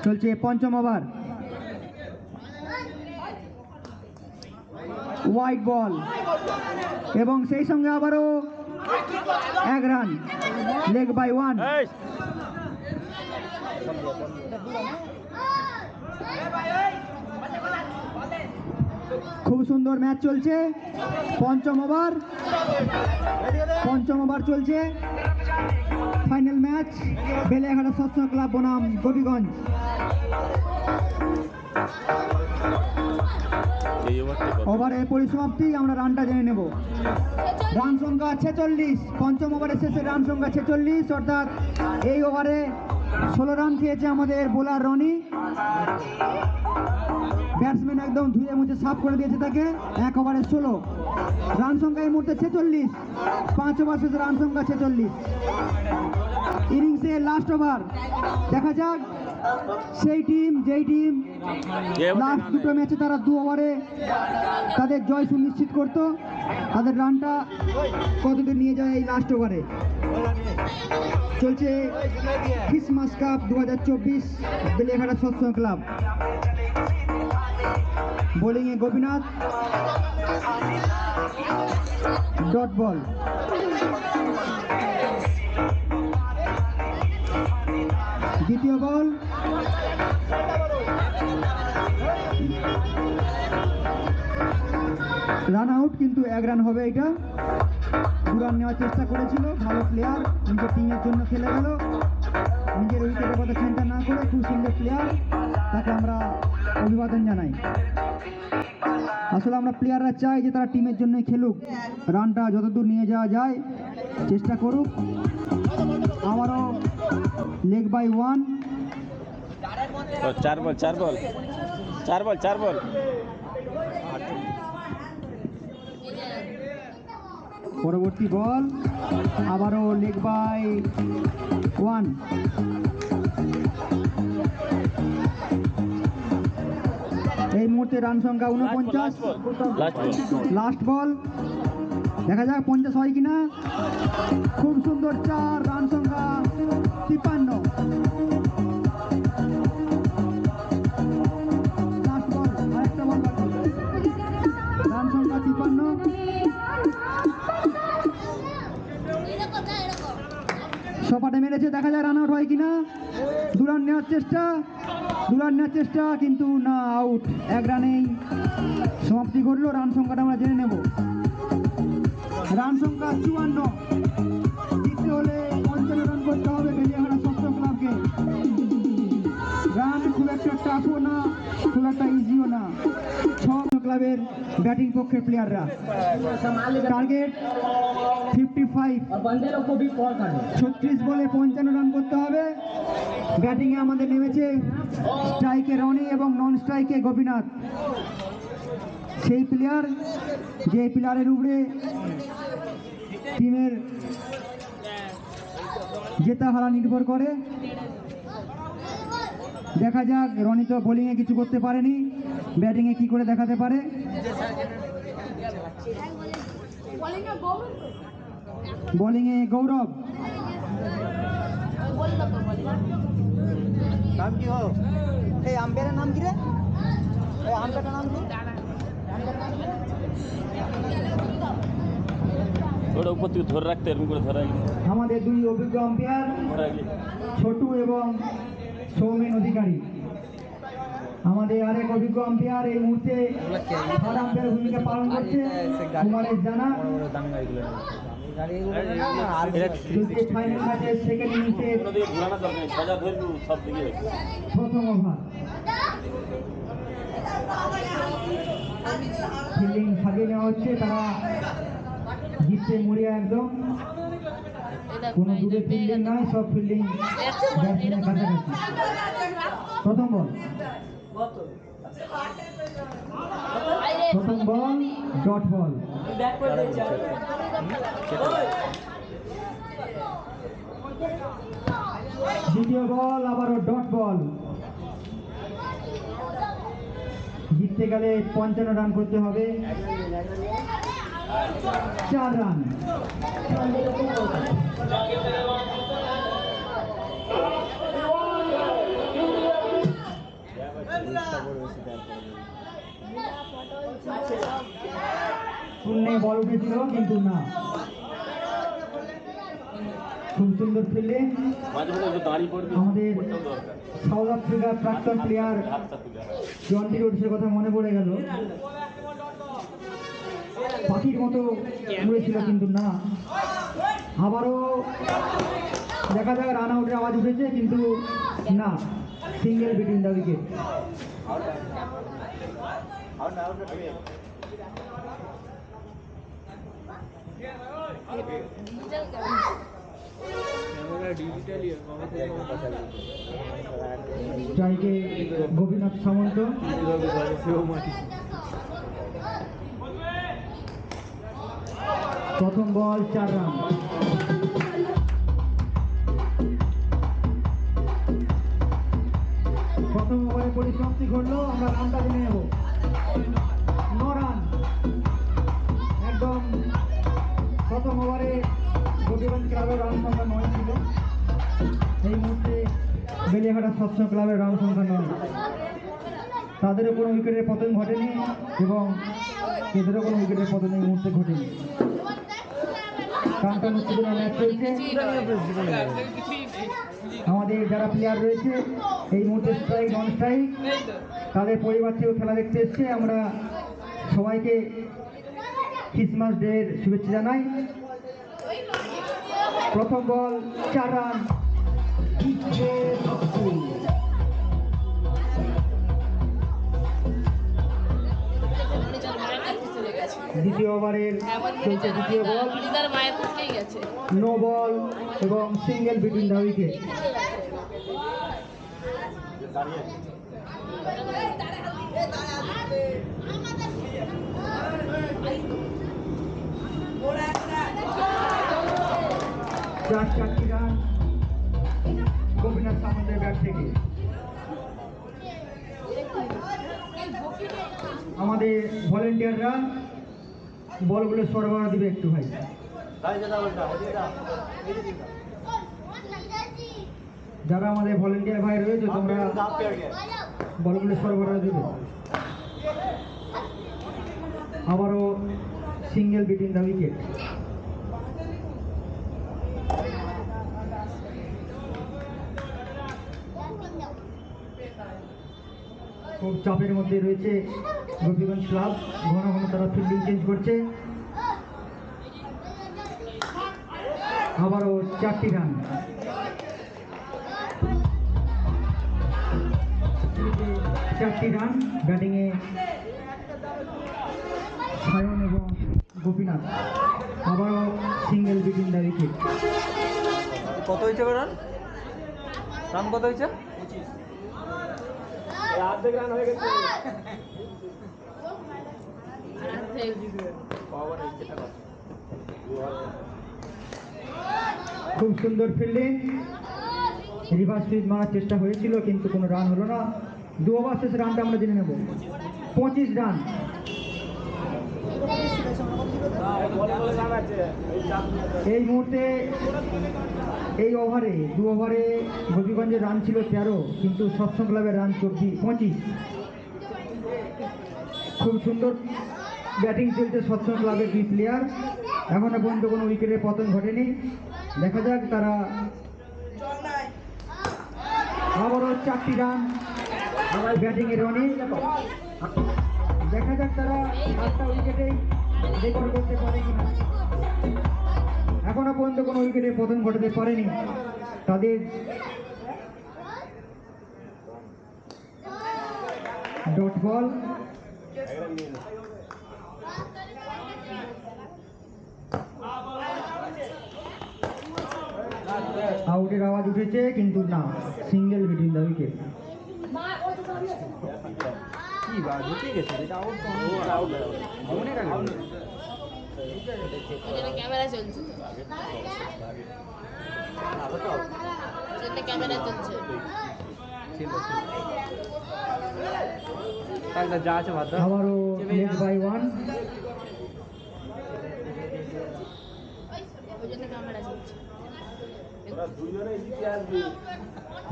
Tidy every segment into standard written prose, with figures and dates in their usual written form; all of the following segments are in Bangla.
চলছে পঞ্চম ওভার। হোয়াইট বল এবং সেই সঙ্গে আবারও 1 রান, লেগ বাই 1। খুব সুন্দর ম্যাচ চলছে। পঞ্চম ওভার চলছে। ফাইনাল ম্যাচ বেলেঘাটা সৎসঙ্গ ক্লাব বনাম গোপীগঞ্জ। ওভারের পরিসমাপ্তি, আমরা রানটা জেনে নেব। রান সংখ্যা 46। পঞ্চম ওভারের শেষে রান সংখ্যা 46, অর্থাৎ এই ওভারে 16 রান খেয়েছে আমাদের বোলার রনি। ব্যাটসম্যান একদম ধুয়ে মুছে সাফ করে দিয়েছে তাকে। 1 ওভারে 16 রান সংখ্যা এই মুহূর্তে 46। 5 ওভার শেষে রান সংখ্যা 46। ইনিংসের লাস্ট ওভার। দেখা যাক সেই টিম যেই টিম লাস্ট দুটো ম্যাচে তারা 2 ওভারে তাদের জয় সুনিশ্চিত করত, তাদের রানটা কতদূর নিয়ে যায় এই লাস্ট ওভারে। চলছে ক্রিসমাস কাপ 2024 বেলেঘাটা সৎসঙ্গ ক্লাব। বোলিংয়ে গোপীনাথ, ডট বল। দ্বিতীয় বল, রান আউট, কিন্তু 1 রান হবে এটা। 2 রান নেওয়ার চেষ্টা করেছিল, ভালো প্লেয়ার, নিজের টিমের জন্য খেলে গেল, নিজের উইকেটের কথা চিন্তা না করে। খুব সুন্দর প্লেয়ার, তাকে আমরা অভিবাদন জানাই। আসলে আমরা প্লেয়াররা চাই যে তারা টিমের জন্য খেলুক, রানটা যতদূর নিয়ে যাওয়া যায় চেষ্টা করুক। আবারও লেগ বাই 1। 4 বল। পরবর্তী বল, আবারও লেগ বাই 1। এই মুহূর্তে রান সংখ্যা 49। লাস্ট বল, দেখা যাক 50 হয় কিনা। খুব সুন্দর 4, রান সংখ্যা 53। লাস্ট বল, আরেকটা বল বাকি, রান সংখ্যা 53। সপাটে মেরেছে, দেখা যায় রান আউট হয় কিনা। 2 রান নেওয়ার চেষ্টা, কিন্তু না, আউট। 1 রানেই সমাপ্তি ঘটল। রান সংখ্যাটা আমরা জেনে নেব। রান সংখ্যা 54। জিততে হলে 55 রান করতে হবে বেলেঘাটা সৎসঙ্গ ক্লাবকে। রান খুব একটা টাফও না, খুব একটা ইজিও না। 6 ক্লাবের ব্যাটিং পক্ষের প্লেয়াররা। টার্গেট 55। 36 বলে 55 রান করতে হবে। ব্যাটিংয়ে আমাদের নেমেছে স্ট্রাইকে রনি এবং নন স্ট্রাইকে গোপীনাথ। সেই প্লেয়ার যে প্লেয়ারের উপরে টিমের জেতা হারা নির্ভর করে। দেখা যাক, রনি তো বোলিংয়ে কিছু করতে পারেনি, ব্যাটিংয়ে কি করে দেখাতে পারে। বোলিংয়ে গৌরব। নাম কি হো? এই আম্পায়ারের নাম কি রে? এই আম্পায়ারের নাম কি? ওটা উপর থেকে ধরে রাখতে, এরকম করে ধরে। আমাদের 2 অভিজ্ঞ আম্পায়ার ছোটু এবং সৌমেন অধিকারী। আমাদের আরেক অভিজ্ঞ আম্পায়ার এই মুহূর্তে থার্ড আম্পায়ারের ভূমিকা পালন করছে, কুমারেশ জানা। ফাইনাল ম্যাচের সেকেন্ড ইনিংসের প্রথম ওভার। ফিল্ডিং সাজিয়ে নেওয়া হচ্ছে, তারা জিতছে মরিয়া একদম। কোনো দূরে ফিল্ডিং নয়, সব ফিল্ডিং ব্যাটসম্যানের কাছাকাছি। প্রথম বল, ডট বল। দ্বিতীয় বল, আবারও ডট বল। জিততে গেলে 55 রান করতে হবে। 4 রান। লাইনে বল উঠেছিল কিন্তু না। খুব সুন্দর ফিল্ডিং মাঝে মাঝে একটু দাঁড়িয়ে পড়বি, আমাদের ওটাও দরকার। সাউথ আফ্রিকার প্রাক্তন প্লেয়ার হাতটা তুলে রাখ। জন্টি রোডসের কথা মনে পড়ে গেল। পাখির মতো উড়েছিল কিন্তু না। আবারও দেখা যাক, রান আউটের আওয়াজ উঠেছে কিন্তু না, সিঙ্গেল বিটুইন দ্য উইকেট। স্ট্রাইকে গোপীনাথ সামন্ত। প্রথম বল 4 রান। প্রথম ওভারে পরিসমাপ্তি ঘটলো, আমরা রানটা জেনে নেব। 9 রান একদম। প্রথম ওভারে গোপীগঞ্জ ক্লাবের রান সংখ্যা 9 ছিল। এই মুহূর্তে বেলিয়াঘাটা সৎসং ক্লাবের রান সংখ্যা 9। তাদেরও কোনো উইকেটের পতন ঘটেনি এবং এদেরও কোনো উইকেটের পতন এই মুহূর্তে ঘটেনি। টানটান উত্তেজনা ম্যাচ চলছে। আমাদের যারা প্লেয়ার রয়েছে এই মুহূর্তে স্ট্রাইক নন স্ট্রাইক, তাদের পরিবার থেকেও খেলা দেখতে এসছে। আমরা সবাইকে ক্রিসমাস ডের শুভেচ্ছা জানাই। প্রথম বল 4 রান। দ্বিতীয় ওভারের চলছে দ্বিতীয় বল, নো বল এবং সিঙ্গেল বিটুইন দ্য উইকেট। চারটি রান গোপীনাথ সামন্তের ব্যাট থেকে। আমাদের ভলেন্টিয়াররা বলগুলো সরবরাহ দিবে একটু ভাই। যারা আমাদের ভলেন্টিয়ার ভাই রয়েছে তোমরা বলগুলো সরবরাহ দিবে। আবারও সিঙ্গেল বিটুইন দ্য উইকেট। খুব চাপের মধ্যে রয়েছে গোপীগঞ্জ ক্লাব, ঘন ঘন তারা ফিল্ডিং চেঞ্জ করছে। আবারও 4টি রান। ব্যাটিংয়ে সায়ন এবং গোপীনাথ। আবারও সিঙ্গেল বিটুইন দ্য উইকেট। কত হয়েছে রান? রান কত হয়েছে? অর্ধেক রান হয়ে গেছে। খুব সুন্দর ফিল্ডিং, রিভার্স সুইচ মারার চেষ্টা হয়েছিল কিন্তু কোনো রান হলো না। 2 ওভার শেষে রানটা আমরা জেনে নেব। 25 রান। এই মুহূর্তে এই ওভারে 2 ওভারে গোপীগঞ্জের রান ছিল 13, কিন্তু সৎসং ক্লাবের রান 25। খুব সুন্দর ব্যাটিং চলছে সৎসং ক্লাবের 2 প্লেয়ার। এখনো পর্যন্ত কোনো উইকেটের পতন ঘটেনি। দেখা যাক তারা আবারও 4টি রান ব্যাটিংয়ে রনি। দেখা যাক তারা 8টা উইকেটেই রেকর্ড করতে পারে কিনা। এখনো পর্যন্ত কোনো উইকেটের পতন ঘটাতে পারেনি তাদের। Dot ball. আউটের আওয়াজ উঠেছে কিন্তু না, সিঙ্গেল বিটুইন দ্য উইকেট। কি বা ঢুকে গেছে, এটা আউট অনেক আগে। ক্যামেরা চলছে, ক্যামেরা চলছে। যা আছে ভাত আবারও লেড বাই 1।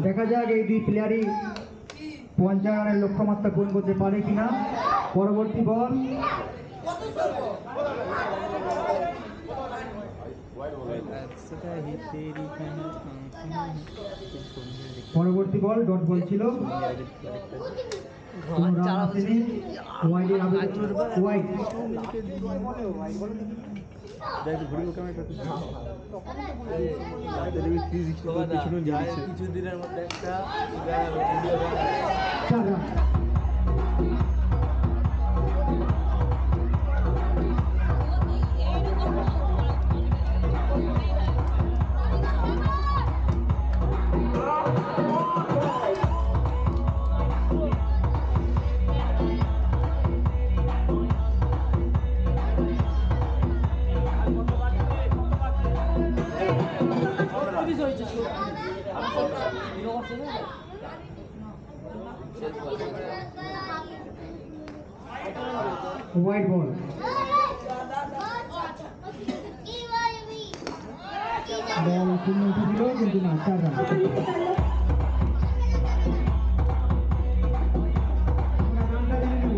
দেখা যাক এই 2 প্লেয়ারই 50 রানের লক্ষ্যমাত্রা পূরণ করতে পারে কিনা। পরবর্তী বল পরবর্তী বল ডট বল ছিল, কোনো রান আসেনি, ওয়াইডের আবেদন, ওয়াইড। কিছুদিনের মধ্যে একটা 4 রান। White ball. বল শূন্য উঠেছিল কিন্তু না, 4 রান। আমরা রানটা জেনে নেব।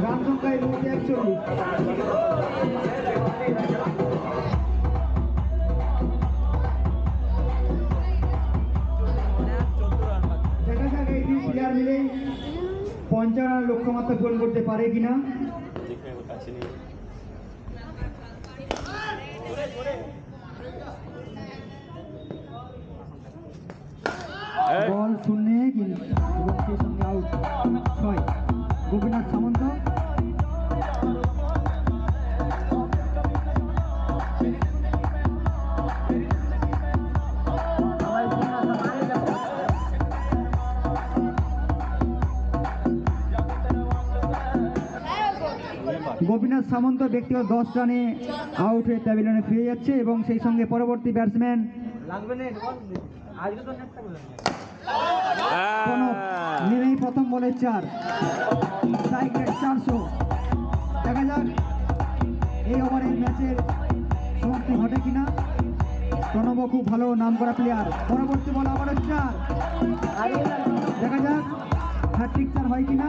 রান সংখ্যায় রয়েছে 41। দেখা যাক এই দুই প্লেয়ার মিলে 55 রান লক্ষ্যমাত্রা পূরণ করতে পারে কিনা। বল শূন্যে কিন্তু এবং সেই সঙ্গে আউট 6। গোপীনাথ সামন্ত। গোপীনাথ সামন্ত ব্যক্তিগত 10 রানে আউট হয়ে প্যাভিলিয়নে ফিরে যাচ্ছে এবং সেই সঙ্গে পরবর্তী ব্যাটসম্যান কনক নেমেই প্রথম বলে 4, স্ট্রাইক রেট 400। দেখা যাক এই ওভারের ম্যাচের সমাপ্তি ঘটে কিনা। প্রণব খুব ভালো নাম করা প্লেয়ার। পরবর্তী বল আবারও 4। দেখা যাক হ্যাট্রিক 4 হয় কিনা।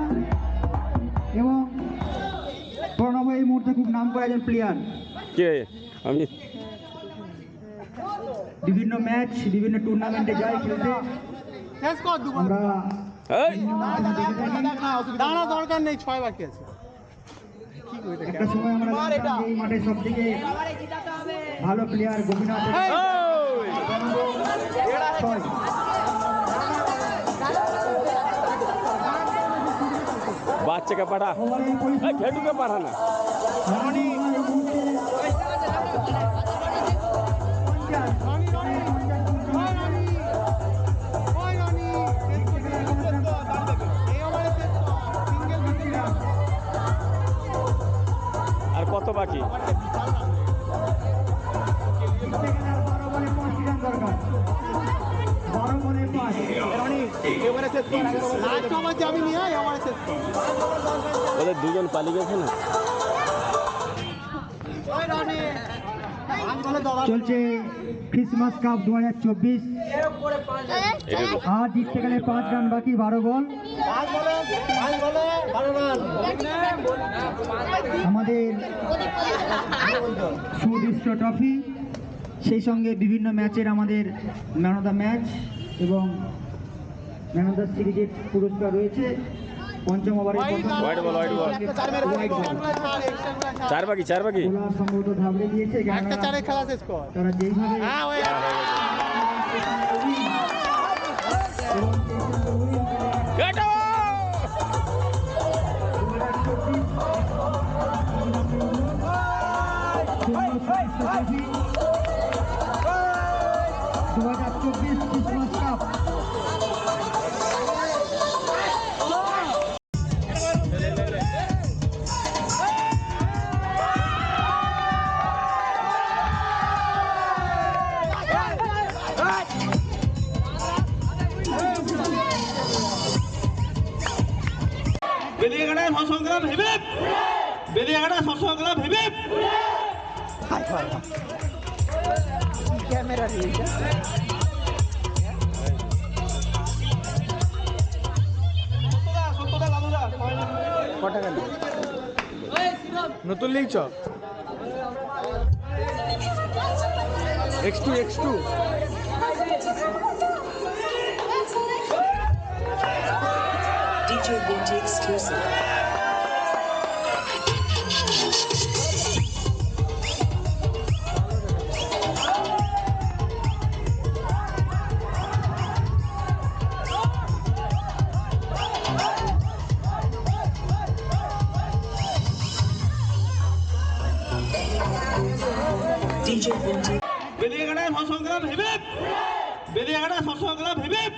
এবং প্রণব এই মুহূর্তে খুব নাম করা একজন প্লেয়ার। কে আমি বিভিন্ন ম্যাচ বিভিন্ন টুর্নামেন্টে যাই খেলতে। আমরা দাঁড়া দরকার নেই, 6 বাকি আছে। একটা সময় আমরা জানতাম যে এই মাঠে সব থেকে ভালো প্লেয়ার গোপীনাথ। বাচ্চাকে পাঠা, ঘেটুকে পাঠা না। আর কত বাকি? 12 বলে 5 রান দরকার। 12 বলে 5। ওদের দুজন পালিয়ে গেছে না। চলছে ক্রিসমাস কাপ 2024। আর জিততে গেলে 5 রান বাকি, 12 বল। আমাদের সুদৃষ্ট ট্রফি, সেই সঙ্গে বিভিন্ন ম্যাচের আমাদের ম্যান অফ দ্য ম্যাচ এবং ম্যান অফ দ্য সিরিজের পুরস্কার রয়েছে। পঞ্চম ওভারে হোয়াইট বল, হোয়াইট বল। 4 বাকি, 4 বাকি। বোলার সম্ভবত ঘাবড়ে গিয়েছে, কেননা তারা যেইভাবে ঘেটো! Christmas cup. বেলিয়াঘাটা সসংগ্রাম ভেবে, বেলিয়াঘাটা সসংগ্রাম ভেবে। ক্যামেরা সত্যদা, দাদুদা ক টাকা নেই নতুন লিগ চ X2 DJ Binti exclusive. DJ Binti. বেদিয়াঘাটা সৎসংগ্রাম হিবিপ বেদিয়াঘাটা সৎসংগ্রাম হিবিপ